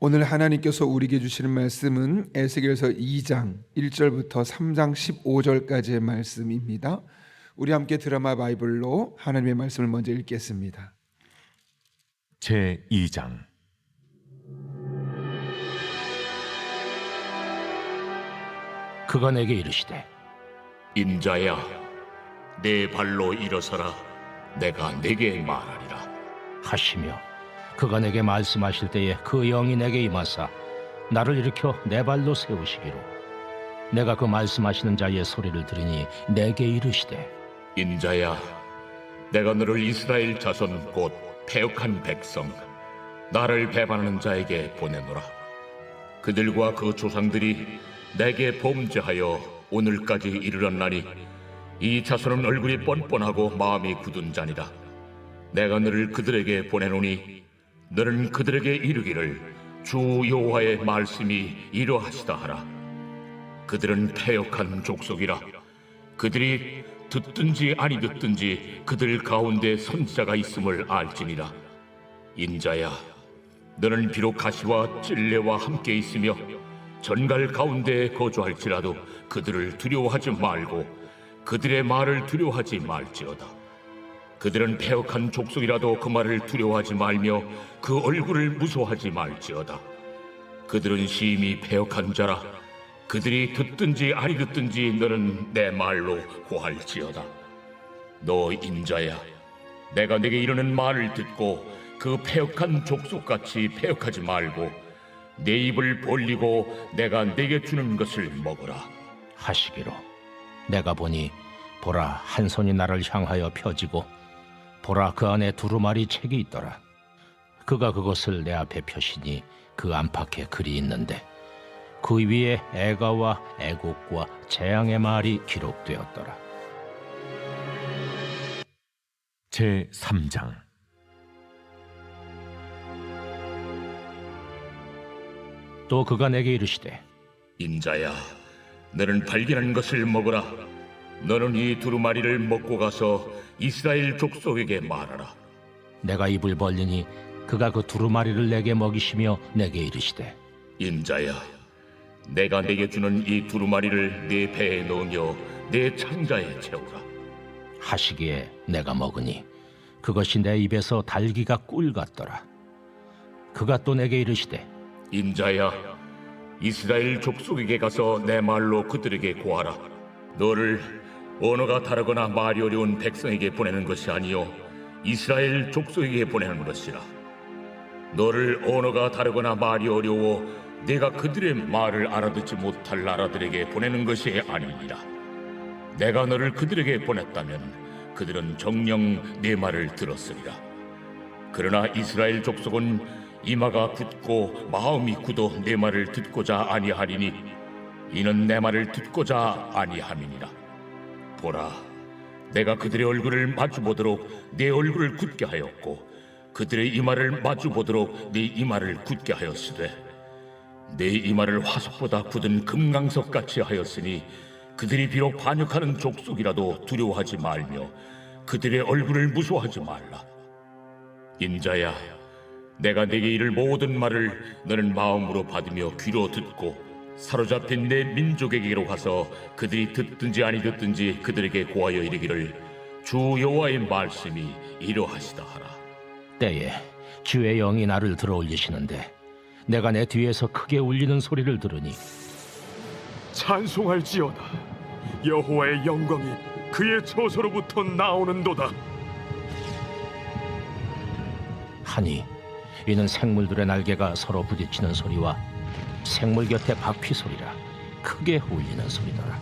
오늘 하나님께서 우리에게 주시는 말씀은 에스겔서 2장 1절부터 3장 15절까지의 말씀입니다. 우리 함께 드라마 바이블로 하나님의 말씀을 먼저 읽겠습니다. 제2장. 그가 내게 이르시되 인자야, 내 발로 일어서라. 내가 내게 말하리라. 하시며 그가 내게 말씀하실 때에 그 영이 내게 임하사 나를 일으켜 내 발로 세우시기로 내가 그 말씀하시는 자의 소리를 들으니 내게 이르시되 인자야, 내가 너를 이스라엘 자손 곧 패역한 백성, 나를 배반하는 자에게 보내노라. 그들과 그 조상들이 내게 범죄하여 오늘까지 이르렀나니 이 자손은 얼굴이 뻔뻔하고 마음이 굳은 자니라. 내가 너를 그들에게 보내노니 너는 그들에게 이르기를 주 여호와의 말씀이 이러하시다 하라. 그들은 패역한 족속이라. 그들이 듣든지 아니 듣든지 그들 가운데 선지자가 있음을 알지니라. 인자야, 너는 비록 가시와 찔레와 함께 있으며 전갈 가운데 거주할지라도 그들을 두려워하지 말고 그들의 말을 두려워하지 말지어다. 그들은 패역한 족속이라도 그 말을 두려워하지 말며 그 얼굴을 무서워하지 말지어다. 그들은 심히 패역한 자라. 그들이 듣든지 아니 듣든지 너는 내 말로 고할지어다. 너 인자야, 내가 네게 이르는 말을 듣고 그 패역한 족속같이 패역하지 말고 내 입을 벌리고 내가 네게 주는 것을 먹어라. 하시기로 내가 보니 보라, 한 손이 나를 향하여 펴지고 보라, 그 안에 두루마리 책이 있더라. 그가 그것을 내 앞에 펴시니 그 안팎에 글이 있는데 그 위에 애가와 애곡과 재앙의 말이 기록되었더라. 제3장. 또 그가 내게 이르시되 인자야, 너는 발견한 것을 먹어라. 너는 이 두루마리를 먹고 가서 이스라엘 족속에게 말하라. 내가 입을 벌리니 그가 그 두루마리를 내게 먹이시며 내게 이르시되 인자야, 내가 네게 주는 이 두루마리를 네 배에 넣으며 네 창자에 채우라. 하시기에 내가 먹으니 그것이 내 입에서 달기가 꿀 같더라. 그가 또 내게 이르시되 인자야, 이스라엘 족속에게 가서 내 말로 그들에게 고하라. 너를 언어가 다르거나 말이 어려운 백성에게 보내는 것이 아니요 이스라엘 족속에게 보내는 것이라. 너를 언어가 다르거나 말이 어려워 내가 그들의 말을 알아듣지 못할 나라들에게 보내는 것이 아니니라. 내가 너를 그들에게 보냈다면 그들은 정녕 내 말을 들었으리라. 그러나 이스라엘 족속은 이마가 굳고 마음이 굳어 내 말을 듣고자 아니하리니 이는 내 말을 듣고자 아니함이니라. 보라, 내가 그들의 얼굴을 마주보도록 내 얼굴을 굳게 하였고 그들의 이마를 마주보도록 내 이마를 굳게 하였으되 내 이마를 화석보다 굳은 금강석같이 하였으니 그들이 비록 반역하는 족속이라도 두려워하지 말며 그들의 얼굴을 무서워하지 말라. 인자야, 내가 네게 이를 모든 말을 너는 마음으로 받으며 귀로 듣고 사로잡힌 내 민족에게로 가서 그들이 듣든지 아니 듣든지 그들에게 고하여 이르기를 주 여호와의 말씀이 이러하시다 하라. 때에 주의 영이 나를 들어올리시는데 내가 내 뒤에서 크게 울리는 소리를 들으니 찬송할지어다. 여호와의 영광이 그의 처소로부터 나오는도다. 하니 이는 생물들의 날개가 서로 부딪히는 소리와 생물 곁에 바퀴 소리라 크게 울리는 소리더라.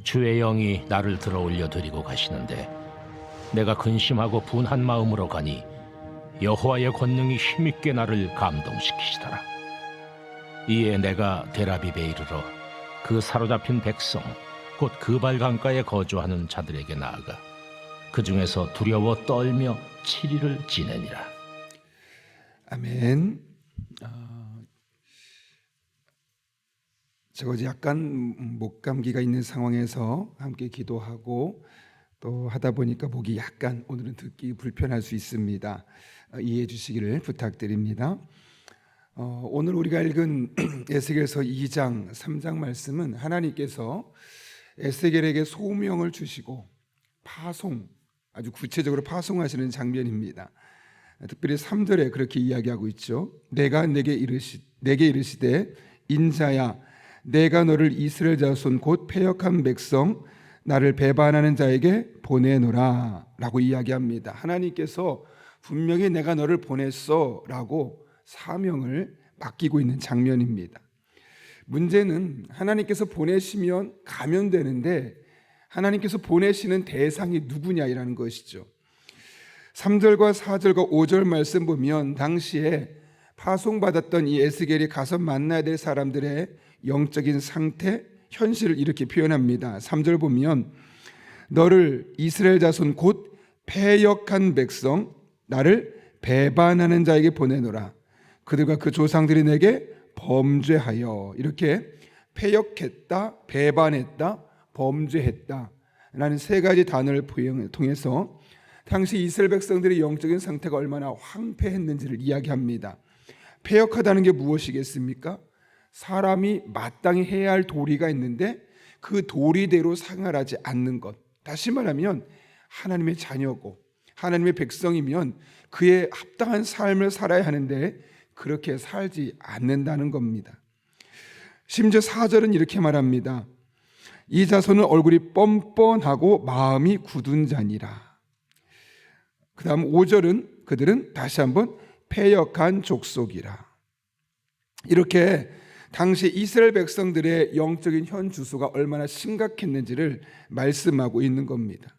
주의 영이 나를 들어올려 드리고 가시는데 내가 근심하고 분한 마음으로 가니 여호와의 권능이 힘있게 나를 감동시키시더라. 이에 내가 데라비베에 이르러 그 사로잡힌 백성 곧 그발 강가에 거주하는 자들에게 나아가 그 중에서 두려워 떨며 7일을 지내니라. 아멘. 제가 어제 약간 목감기가 있는 상황에서 함께 기도하고 또 하다 보니까 목이 약간 오늘은 듣기 불편할 수 있습니다. 이해해 주시기를 부탁드립니다. 오늘 우리가 읽은 에스겔서 2장, 3장 말씀은 하나님께서 에스겔에게 소명을 주시고 파송, 아주 구체적으로 파송하시는 장면입니다. 특별히 3절에 그렇게 이야기하고 있죠. 내가 내게 이르시되 인자야, 내가 너를 이스라엘 자손 곧 패역한 백성 나를 배반하는 자에게 보내노라 라고 이야기합니다. 하나님께서 분명히 내가 너를 보냈어 라고 사명을 맡기고 있는 장면입니다. 문제는 하나님께서 보내시면 가면 되는데 하나님께서 보내시는 대상이 누구냐라는 것이죠. 3절과 4절과 5절 말씀 보면 당시에 파송받았던 이 에스겔이 가서 만나야 될 사람들의 영적인 상태, 현실을 이렇게 표현합니다. 3절 보면 너를 이스라엘 자손 곧 패역한 백성 나를 배반하는 자에게 보내노라. 그들과 그 조상들이 내게 범죄하여, 이렇게 패역했다, 배반했다, 범죄했다 라는 세 가지 단어를 통해서 당시 이스라엘 백성들의 영적인 상태가 얼마나 황폐했는지를 이야기합니다. 패역하다는 게 무엇이겠습니까? 사람이 마땅히 해야 할 도리가 있는데 그 도리대로 생활하지 않는 것. 다시 말하면 하나님의 자녀고 하나님의 백성이면 그에 합당한 삶을 살아야 하는데 그렇게 살지 않는다는 겁니다. 심지어 4절은 이렇게 말합니다. 이 자손은 얼굴이 뻔뻔하고 마음이 굳은 자니라. 그 다음 5절은 그들은 다시 한번 패역한 족속이라. 이렇게 당시 이스라엘 백성들의 영적인 현 주소가 얼마나 심각했는지를 말씀하고 있는 겁니다.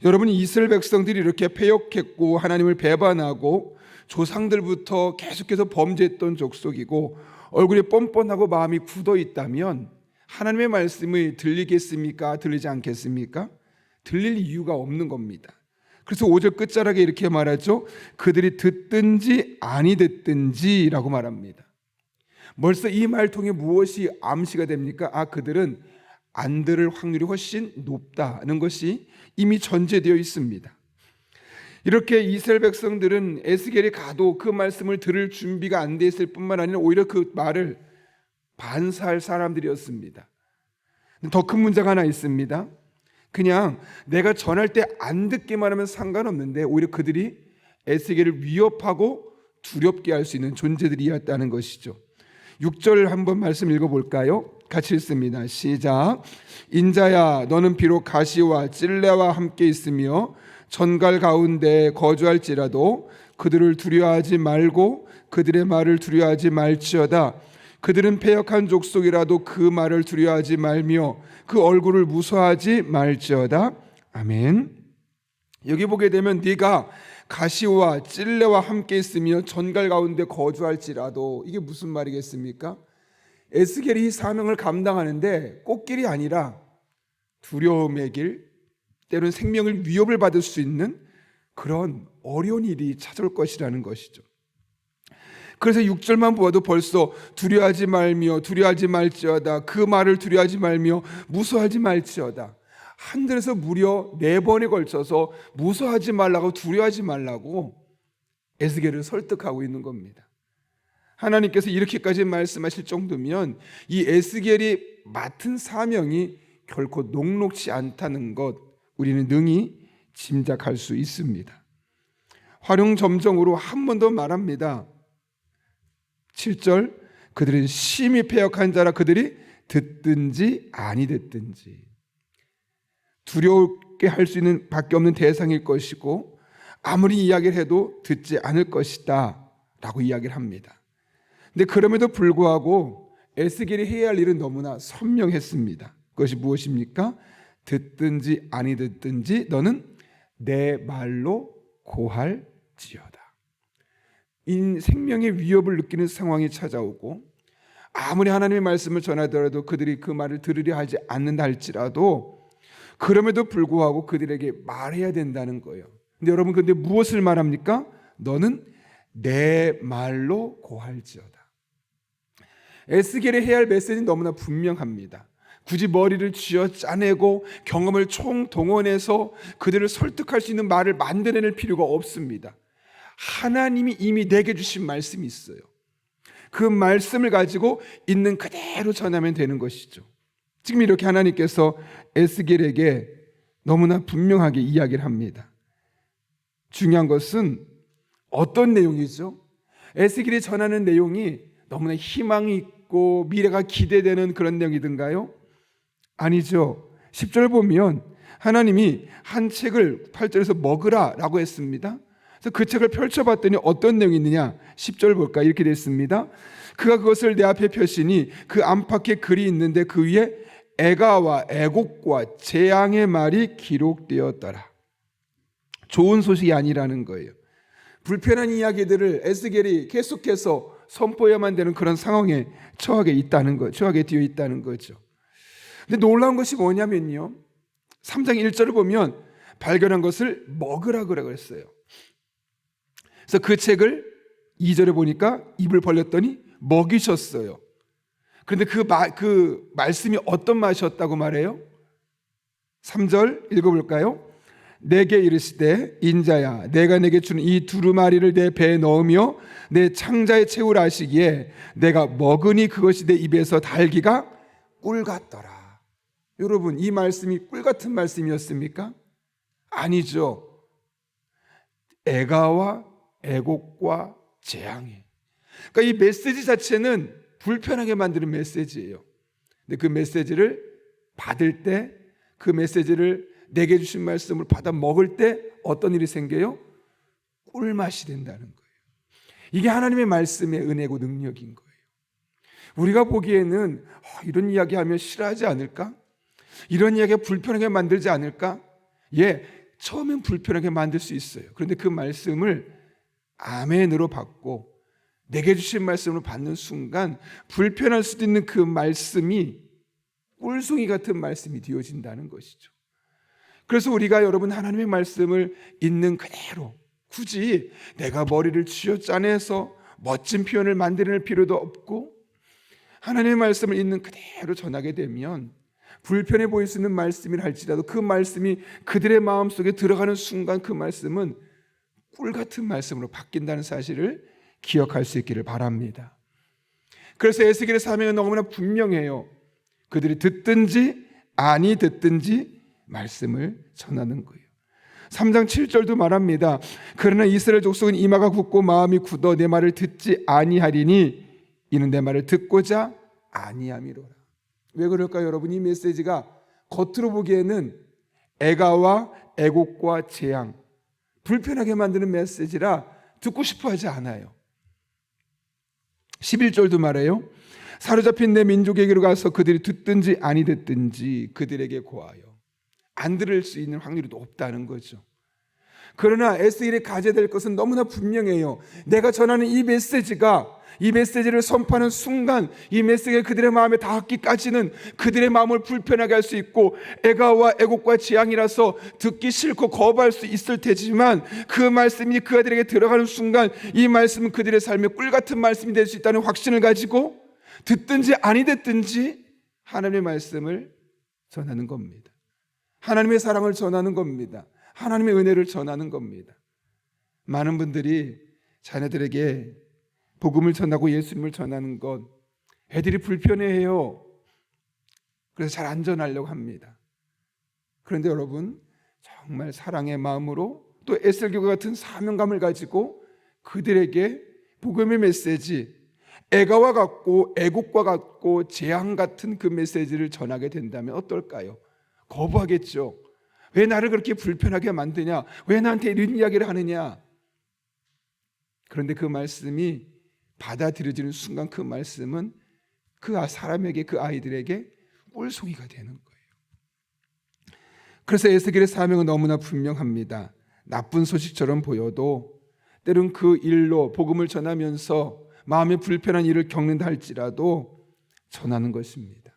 여러분, 이스라엘 백성들이 이렇게 패역했고 하나님을 배반하고 조상들부터 계속해서 범죄했던 족속이고 얼굴이 뻔뻔하고 마음이 굳어 있다면 하나님의 말씀이 들리겠습니까? 들리지 않겠습니까? 들릴 이유가 없는 겁니다. 그래서 5절 끝자락에 이렇게 말하죠. 그들이 듣든지 아니 듣든지 라고 말합니다. 벌써 이 말 통해 무엇이 암시가 됩니까? 그들은 안 들을 확률이 훨씬 높다는 것이 이미 전제되어 있습니다. 이렇게 이스라엘 백성들은 에스겔이 가도 그 말씀을 들을 준비가 안 돼 있을 뿐만 아니라 오히려 그 말을 반사할 사람들이었습니다. 더 큰 문제가 하나 있습니다. 그냥 내가 전할 때 안 듣기만 하면 상관없는데 오히려 그들이 에스겔을 위협하고 두렵게 할 수 있는 존재들이었다는 것이죠. 6절 한번 말씀 읽어볼까요? 같이 읽습니다. 시작. 인자야, 너는 비록 가시와 찔레와 함께 있으며 전갈 가운데 거주할지라도 그들을 두려워하지 말고 그들의 말을 두려워하지 말지어다. 그들은 패역한 족속이라도 그 말을 두려워하지 말며 그 얼굴을 무서워하지 말지어다. 아멘. 여기 보게 되면 네가 가시와 찔레와 함께 있으며 전갈 가운데 거주할지라도, 이게 무슨 말이겠습니까? 에스겔이 이 사명을 감당하는데 꽃길이 아니라 두려움의 길, 때로는 생명을 위협을 받을 수 있는 그런 어려운 일이 찾아올 것이라는 것이죠. 그래서 6절만 보아도 벌써 두려워하지 말며 두려워하지 말지어다, 그 말을 두려워하지 말며 무서워하지 말지어다, 한들에서 무려 4번에 걸쳐서 무서워하지 말라고 두려워하지 말라고 에스겔을 설득하고 있는 겁니다. 하나님께서 이렇게까지 말씀하실 정도면 이 에스겔이 맡은 사명이 결코 녹록지 않다는 것 우리는 능히 짐작할 수 있습니다. 활용점정으로 한 번 더 말합니다. 7절, 그들은 심히 패역한 자라 그들이 듣든지 아니 듣든지. 두렵게 할 수 있는 밖에 없는 대상일 것이고 아무리 이야기를 해도 듣지 않을 것이다 라고 이야기를 합니다. 근데 그럼에도 불구하고 에스겔이 해야 할 일은 너무나 선명했습니다. 그것이 무엇입니까? 듣든지 아니 듣든지 너는 내 말로 고할지어다. 이 생명의 위협을 느끼는 상황이 찾아오고 아무리 하나님의 말씀을 전하더라도 그들이 그 말을 들으려 하지 않는다 할지라도 그럼에도 불구하고 그들에게 말해야 된다는 거예요. 근데 여러분, 근데 무엇을 말합니까? 너는 내 말로 고할지어다. 에스겔이 해야 할 메시지는 너무나 분명합니다. 굳이 머리를 쥐어 짜내고 경험을 총동원해서 그들을 설득할 수 있는 말을 만들어낼 필요가 없습니다. 하나님이 이미 내게 주신 말씀이 있어요. 그 말씀을 가지고 있는 그대로 전하면 되는 것이죠. 지금 이렇게 하나님께서 에스겔에게 너무나 분명하게 이야기를 합니다. 중요한 것은 어떤 내용이죠? 에스겔이 전하는 내용이 너무나 희망이 있고 미래가 기대되는 그런 내용이든가요? 아니죠. 10절 보면 하나님이 한 책을 8절에서 먹으라 라고 했습니다. 그래서 그 책을 펼쳐봤더니 어떤 내용이 있느냐? 10절 볼까? 이렇게 되어 있습니다. 그가 그것을 내 앞에 펴시니 그 안팎에 글이 있는데 그 위에 애가와 애곡과 재앙의 말이 기록되었더라. 좋은 소식이 아니라는 거예요. 불편한 이야기들을 에스겔이 계속해서 선포해야만 되는 그런 상황에 처하게 되어 있다는 거죠. 근데 놀라운 것이 뭐냐면요, 3장 1절을 보면 발견한 것을 먹으라 그랬어요. 그래서 그 책을 2절에 보니까 입을 벌렸더니 먹이셨어요. 그런데 그 말씀이 어떤 맛이었다고 말해요? 3절 읽어볼까요? 내게 이르시되 인자야 내가 내게 주는 이 두루마리를 내 배에 넣으며 내 창자에 채우라 하시기에 내가 먹으니 그것이 내 입에서 달기가 꿀 같더라. 여러분, 이 말씀이 꿀 같은 말씀이었습니까? 아니죠. 애가와 애곡과 재앙이, 그러니까 이 메시지 자체는 불편하게 만드는 메시지예요. 근데 그 메시지를 받을 때, 그 메시지를 내게 주신 말씀을 받아 먹을 때 어떤 일이 생겨요? 꿀맛이 된다는 거예요. 이게 하나님의 말씀의 은혜고 능력인 거예요. 우리가 보기에는 이런 이야기하면 싫어하지 않을까? 이런 이야기가 불편하게 만들지 않을까? 처음엔 불편하게 만들 수 있어요. 그런데 그 말씀을 아멘으로 받고 내게 주신 말씀을 받는 순간 불편할 수도 있는 그 말씀이 꿀송이 같은 말씀이 되어진다는 것이죠. 그래서 우리가 여러분 하나님의 말씀을 있는 그대로, 굳이 내가 머리를 쥐어짜내서 멋진 표현을 만드는 필요도 없고 하나님의 말씀을 있는 그대로 전하게 되면 불편해 보일 수 있는 말씀이라 할지라도 그 말씀이 그들의 마음속에 들어가는 순간 그 말씀은 꿀 같은 말씀으로 바뀐다는 사실을 기억할 수 있기를 바랍니다. 그래서 에스겔의 사명은 너무나 분명해요. 그들이 듣든지 아니 듣든지 말씀을 전하는 거예요. 3장 7절도 말합니다. 그러나 이스라엘 족속은 이마가 굳고 마음이 굳어 내 말을 듣지 아니하리니 이는 내 말을 듣고자 아니함이로라. 왜 그럴까요, 여러분? 이 메시지가 겉으로 보기에는 애가와 애곡과 재앙, 불편하게 만드는 메시지라 듣고 싶어 하지 않아요. 11절도 말해요. 사로잡힌 내 민족에게로 가서 그들이 듣든지 아니 듣든지 그들에게 고하여. 안 들을 수 있는 확률이 높다는 거죠. 그러나 에스겔이 가져야 될 것은 너무나 분명해요. 내가 전하는 이 메시지를 선포하는 순간 이 메시지가 그들의 마음에 닿기까지는 그들의 마음을 불편하게 할 수 있고 애가와 애곡과 재앙이라서 듣기 싫고 거부할 수 있을 테지만 그 말씀이 그 아들에게 들어가는 순간 이 말씀은 그들의 삶에 꿀같은 말씀이 될 수 있다는 확신을 가지고 듣든지 아니 듣든지 하나님의 말씀을 전하는 겁니다. 하나님의 사랑을 전하는 겁니다. 하나님의 은혜를 전하는 겁니다. 많은 분들이 자녀들에게 복음을 전하고 예수님을 전하는 것 애들이 불편해해요. 그래서 잘 안 전하려고 합니다. 그런데 여러분, 정말 사랑의 마음으로 또 에스겔과 같은 사명감을 가지고 그들에게 복음의 메시지, 애가와 같고 애곡과 같고 재앙 같은 그 메시지를 전하게 된다면 어떨까요? 거부하겠죠. 왜 나를 그렇게 불편하게 만드냐? 왜 나한테 이런 이야기를 하느냐? 그런데 그 말씀이 받아들여지는 순간 그 말씀은 그 사람에게, 그 아이들에게 꿀송이가 되는 거예요. 그래서 에스겔의 사명은 너무나 분명합니다. 나쁜 소식처럼 보여도 때론 그 일로 복음을 전하면서 마음에 불편한 일을 겪는다 할지라도 전하는 것입니다.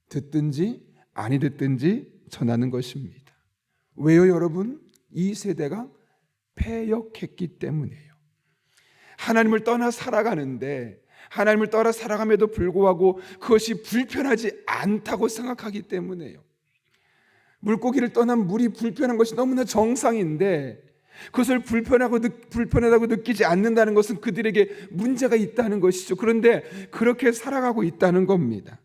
듣든지 아니 듣든지 전하는 것입니다. 왜요, 여러분? 이 세대가 패역했기 때문이에요. 하나님을 떠나 살아가는데 하나님을 떠나 살아감에도 불구하고 그것이 불편하지 않다고 생각하기 때문에요. 물고기를 떠난 물이 불편한 것이 너무나 정상인데 그것을 불편하다고 느끼지 않는다는 것은 그들에게 문제가 있다는 것이죠. 그런데 그렇게 살아가고 있다는 겁니다.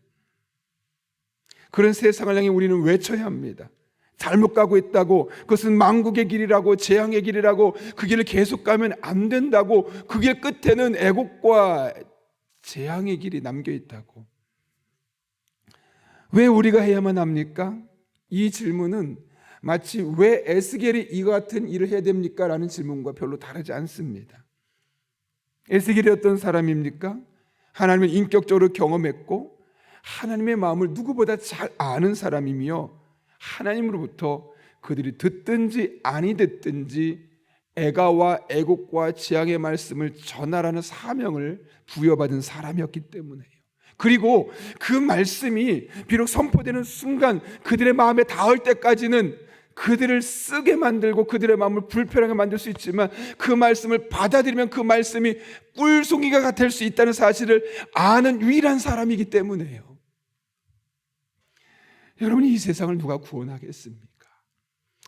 그런 세상을 향해 우리는 외쳐야 합니다. 잘못 가고 있다고, 그것은 망국의 길이라고, 재앙의 길이라고, 그 길을 계속 가면 안 된다고, 그 길 끝에는 애곡과 재앙의 길이 남겨 있다고. 왜 우리가 해야만 합니까? 이 질문은 마치 왜 에스겔이 이와 같은 일을 해야 됩니까? 라는 질문과 별로 다르지 않습니다. 에스겔이 어떤 사람입니까? 하나님을 인격적으로 경험했고 하나님의 마음을 누구보다 잘 아는 사람이며 하나님으로부터 그들이 듣든지 아니 듣든지 애가와 애곡과 재앙의 말씀을 전하라는 사명을 부여받은 사람이었기 때문에요. 그리고 그 말씀이 비록 선포되는 순간 그들의 마음에 닿을 때까지는 그들을 쓰게 만들고 그들의 마음을 불편하게 만들 수 있지만 그 말씀을 받아들이면 그 말씀이 꿀송이가 될 수 있다는 사실을 아는 유일한 사람이기 때문에요. 여러분, 이 세상을 누가 구원하겠습니까?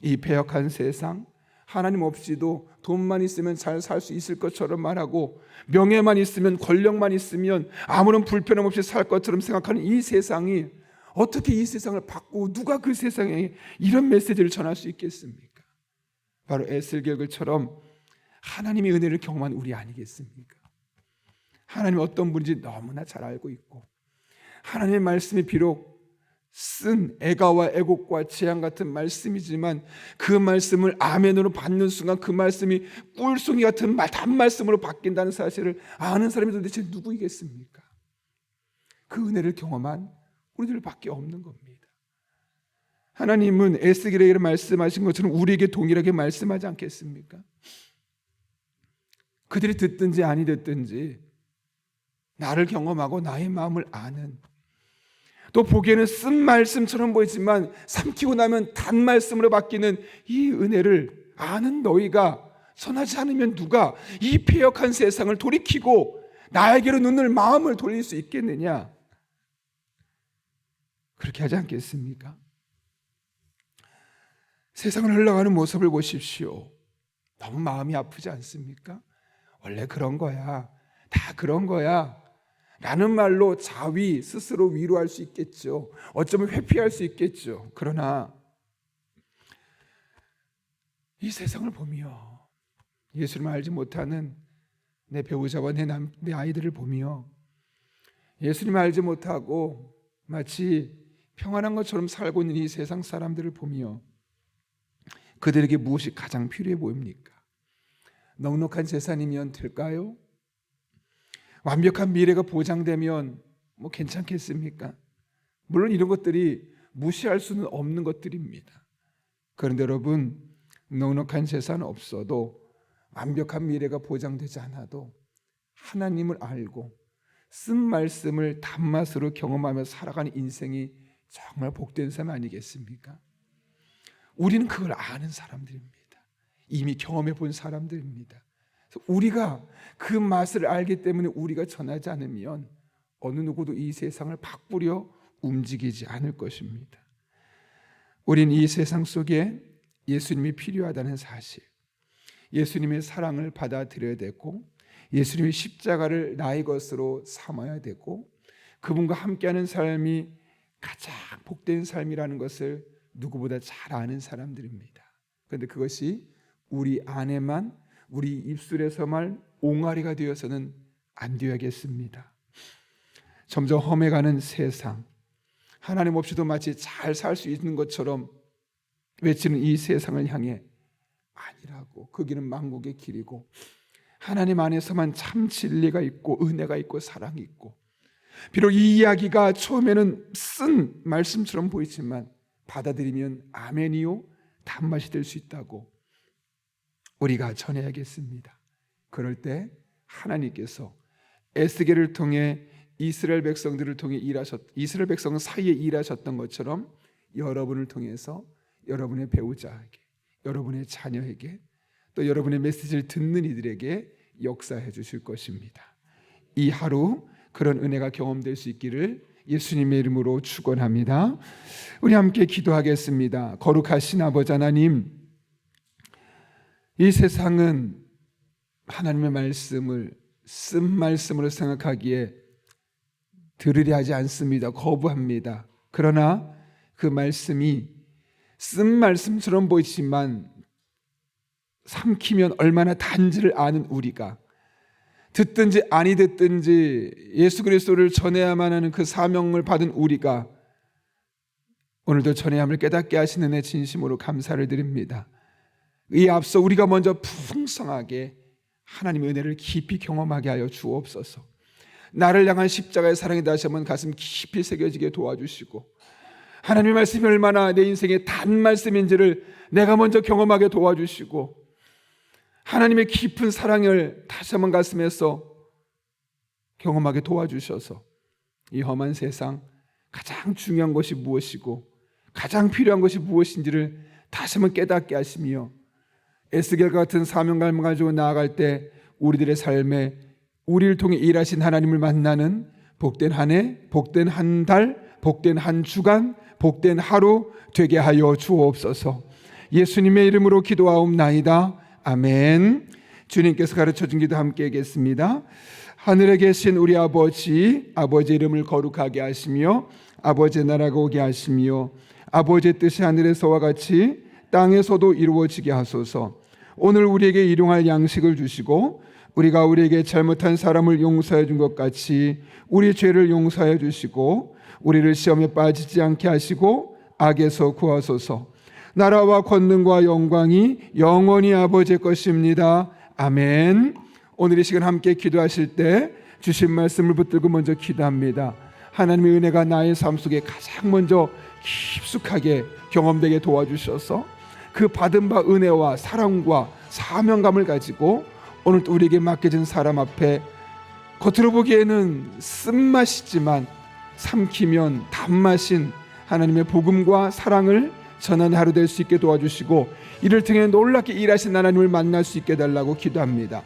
이 패역한 세상, 하나님 없이도 돈만 있으면 잘 살 수 있을 것처럼 말하고 명예만 있으면, 권력만 있으면 아무런 불편함 없이 살 것처럼 생각하는 이 세상이 어떻게 이 세상을 바꾸고 누가 그 세상에 이런 메시지를 전할 수 있겠습니까? 바로 에스겔처럼 하나님의 은혜를 경험한 우리 아니겠습니까? 하나님이 어떤 분인지 너무나 잘 알고 있고 하나님의 말씀이 비록 쓴 애가와 애곡과 재앙 같은 말씀이지만 그 말씀을 아멘으로 받는 순간 그 말씀이 꿀송이 같은 단말씀으로 바뀐다는 사실을 아는 사람이 도대체 누구이겠습니까? 그 은혜를 경험한 우리들밖에 없는 겁니다. 하나님은 에스겔에게 말씀하신 것처럼 우리에게 동일하게 말씀하지 않겠습니까? 그들이 듣든지 아니 듣든지 나를 경험하고 나의 마음을 아는, 또 보기에는 쓴 말씀처럼 보이지만 삼키고 나면 단 말씀으로 바뀌는 이 은혜를 아는 너희가 선하지 않으면 누가 이 패역한 세상을 돌이키고 나에게로 눈을 마음을 돌릴 수 있겠느냐? 그렇게 하지 않겠습니까? 세상을 흘러가는 모습을 보십시오. 너무 마음이 아프지 않습니까? 원래 그런 거야, 다 그런 거야 라는 말로 자위, 스스로 위로할 수 있겠죠. 어쩌면 회피할 수 있겠죠. 그러나 이 세상을 보며 예수님을 알지 못하는 내 배우자와 내 아이들을 보며 예수님을 알지 못하고 마치 평안한 것처럼 살고 있는 이 세상 사람들을 보며 그들에게 무엇이 가장 필요해 보입니까? 넉넉한 재산이면 될까요? 완벽한 미래가 보장되면 괜찮겠습니까? 물론 이런 것들이 무시할 수는 없는 것들입니다. 그런데 여러분, 넉넉한 재산 없어도 완벽한 미래가 보장되지 않아도 하나님을 알고 쓴 말씀을 단맛으로 경험하며 살아가는 인생이 정말 복된 삶 아니겠습니까? 우리는 그걸 아는 사람들입니다. 이미 경험해 본 사람들입니다. 우리가 그 맛을 알기 때문에 우리가 전하지 않으면 어느 누구도 이 세상을 바꾸려 움직이지 않을 것입니다. 우리는 이 세상 속에 예수님이 필요하다는 사실, 예수님의 사랑을 받아들여야 되고 예수님의 십자가를 나의 것으로 삼아야 되고 그분과 함께하는 삶이 가장 복된 삶이라는 것을 누구보다 잘 아는 사람들입니다. 그런데 그것이 우리 안에만, 우리 입술에서만 옹알이가 되어서는 안 되어야겠습니다. 점점 험해가는 세상, 하나님 없이도 마치 잘 살 수 있는 것처럼 외치는 이 세상을 향해 아니라고, 그 길은 만국의 길이고 하나님 안에서만 참 진리가 있고 은혜가 있고 사랑이 있고, 비록 이 이야기가 처음에는 쓴 말씀처럼 보이지만 받아들이면 아멘이요 단맛이 될 수 있다고 우리가 전해야겠습니다. 그럴 때 하나님께서 에스겔을 통해 이스라엘 백성들을 통해 이스라엘 백성 사이에 일하셨던 것처럼 여러분을 통해서 여러분의 배우자에게, 여러분의 자녀에게, 또 여러분의 메시지를 듣는 이들에게 역사해 주실 것입니다. 이 하루 그런 은혜가 경험될 수 있기를 예수님의 이름으로 축원합니다. 우리 함께 기도하겠습니다. 거룩하신 아버지 하나님, 이 세상은 하나님의 말씀을 쓴 말씀으로 생각하기에 들으려 하지 않습니다. 거부합니다. 그러나 그 말씀이 쓴 말씀처럼 보이지만 삼키면 얼마나 단지를 아는 우리가, 듣든지 아니 듣든지 예수 그리스도를 전해야만 하는 그 사명을 받은 우리가 오늘도 전해함을 깨닫게 하시는 내 진심으로 감사를 드립니다. 이 앞서 우리가 먼저 풍성하게 하나님의 은혜를 깊이 경험하게 하여 주옵소서. 나를 향한 십자가의 사랑이 다시 한번 가슴 깊이 새겨지게 도와주시고, 하나님의 말씀이 얼마나 내 인생의 단 말씀인지를 내가 먼저 경험하게 도와주시고, 하나님의 깊은 사랑을 다시 한번 가슴에서 경험하게 도와주셔서 이 험한 세상 가장 중요한 것이 무엇이고 가장 필요한 것이 무엇인지를 다시 한번 깨닫게 하시며, 에스겔과 같은 사명감을 가지고 나아갈 때 우리들의 삶에 우리를 통해 일하신 하나님을 만나는 복된 한 해, 복된 한 달, 복된 한 주간, 복된 하루 되게 하여 주옵소서. 예수님의 이름으로 기도하옵나이다. 아멘. 주님께서 가르쳐준 기도 함께 하겠습니다. 하늘에 계신 우리 아버지, 아버지의 이름을 거룩하게 하시며 아버지의 나라가 오게 하시며 아버지의 뜻이 하늘에서와 같이 땅에서도 이루어지게 하소서. 오늘 우리에게 일용할 양식을 주시고 우리가 우리에게 잘못한 사람을 용서해 준 것 같이 우리 죄를 용서해 주시고 우리를 시험에 빠지지 않게 하시고 악에서 구하소서. 나라와 권능과 영광이 영원히 아버지의 것입니다. 아멘. 오늘 이 시간 함께 기도하실 때 주신 말씀을 붙들고 먼저 기도합니다. 하나님의 은혜가 나의 삶 속에 가장 먼저 깊숙하게 경험되게 도와주셔서 그 받은 바 은혜와 사랑과 사명감을 가지고 오늘 또 우리에게 맡겨진 사람 앞에 겉으로 보기에는 쓴맛이지만 삼키면 단맛인 하나님의 복음과 사랑을 전하는 하루 될 수 있게 도와주시고, 이를 통해 놀랍게 일하신 하나님을 만날 수 있게 달라고 기도합니다.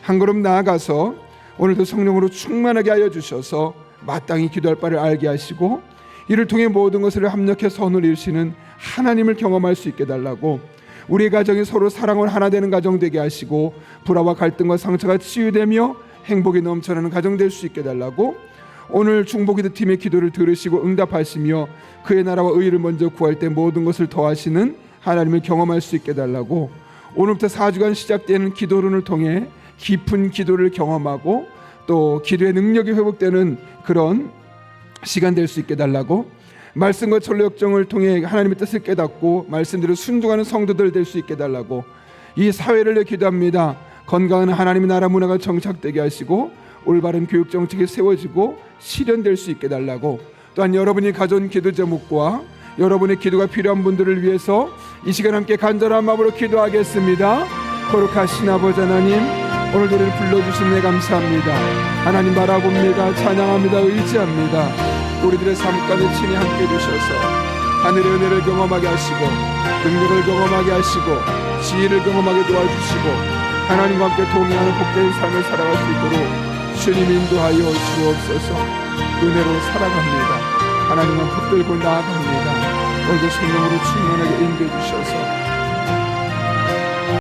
한 걸음 나아가서 오늘도 성령으로 충만하게 하여 주셔서 마땅히 기도할 바를 알게 하시고, 이를 통해 모든 것을 합력해 선을 이루시는 하나님을 경험할 수 있게 달라고, 우리 가정이 서로 사랑으로 하나 되는 가정 되게 하시고 불화와 갈등과 상처가 치유되며 행복이 넘쳐나는 가정 될 수 있게 달라고, 오늘 중보기도 팀의 기도를 들으시고 응답하시며 그의 나라와 의를 먼저 구할 때 모든 것을 더하시는 하나님을 경험할 수 있게 달라고, 오늘부터 4주간 시작되는 기도론을 통해 깊은 기도를 경험하고 또 기도의 능력이 회복되는 그런 시간 될 수 있게 달라고, 말씀과 전로 역정을 통해 하나님의 뜻을 깨닫고 말씀대로 순종하는 성도들 될 수 있게 달라고, 이 사회를 내 기도합니다. 건강한 하나님의 나라 문화가 정착되게 하시고 올바른 교육 정책이 세워지고 실현될 수 있게 달라고, 또한 여러분이 가져온 기도 제목과 여러분의 기도가 필요한 분들을 위해서 이 시간 함께 간절한 마음으로 기도하겠습니다. 거룩하신 아버지 하나님, 오늘도 우리를 불러주신 데 감사합니다. 하나님 바라봅니다. 찬양합니다. 의지합니다. 우리들의 삶 가운데 친히 함께 해주셔서 하늘의 은혜를 경험하게 하시고 능력을 경험하게 하시고 지혜를 경험하게 도와주시고 하나님과 함께 동행하는 복된 삶을 살아갈 수 있도록 주님 인도하여 주옵소서. 은혜로 살아갑니다. 하나님만 붙들고 나아갑니다. 오늘도 성령으로 충만하게 인도해 주셔서